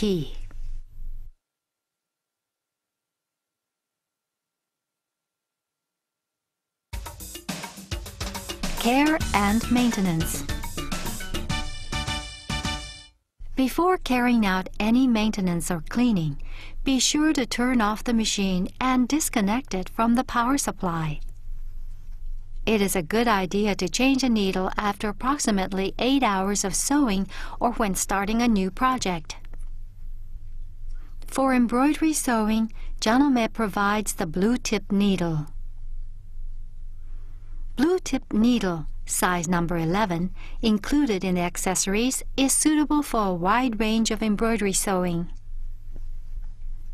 key. Care and maintenance. Before carrying out any maintenance or cleaning, be sure to turn off the machine and disconnect it from the power supply. It is a good idea to change a needle after approximately 8 hours of sewing or when starting a new project. For embroidery sewing, Janome provides the blue tip needle. Blue tip needle, size number 11, included in the accessories, is suitable for a wide range of embroidery sewing.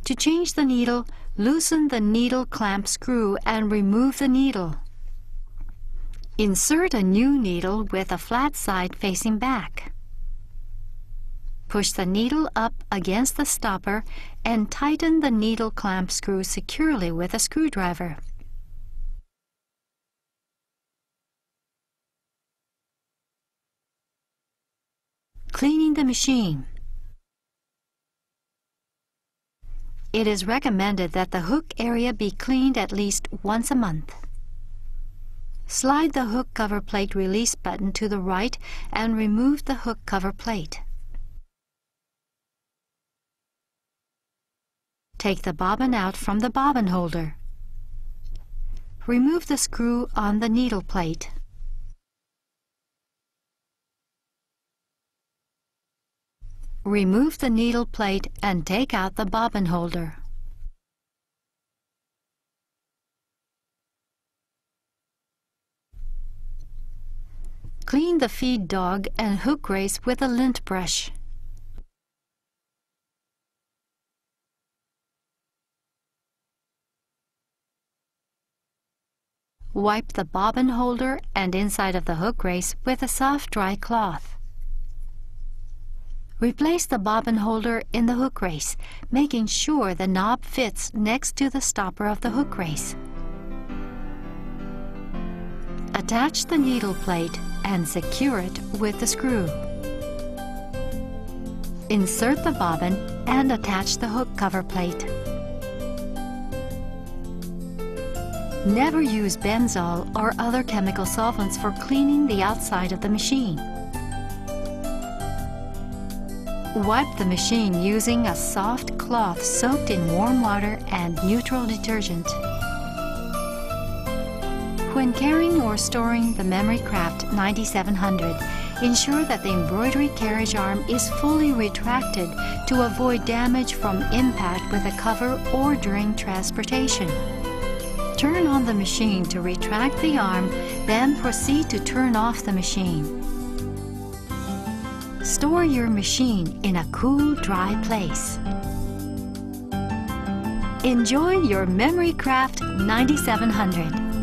To change the needle, loosen the needle clamp screw and remove the needle. Insert a new needle with a flat side facing back. Push the needle up against the stopper and tighten the needle clamp screw securely with a screwdriver. Cleaning the machine. It is recommended that the hook area be cleaned at least once a month. Slide the hook cover plate release button to the right and remove the hook cover plate. Take the bobbin out from the bobbin holder. Remove the screw on the needle plate. Remove the needle plate and take out the bobbin holder. Clean the feed dog and hook race with a lint brush. Wipe the bobbin holder and inside of the hook race with a soft, dry cloth. Replace the bobbin holder in the hook race, making sure the knob fits next to the stopper of the hook race. Attach the needle plate and secure it with the screw. Insert the bobbin and attach the hook cover plate. Never use Benzol or other chemical solvents for cleaning the outside of the machine. Wipe the machine using a soft cloth soaked in warm water and neutral detergent. When carrying or storing the Memory Craft 9700, ensure that the embroidery carriage arm is fully retracted to avoid damage from impact with a cover or during transportation. Turn on the machine to retract the arm, then proceed to turn off the machine. Store your machine in a cool, dry place. Enjoy your Memory Craft 9700.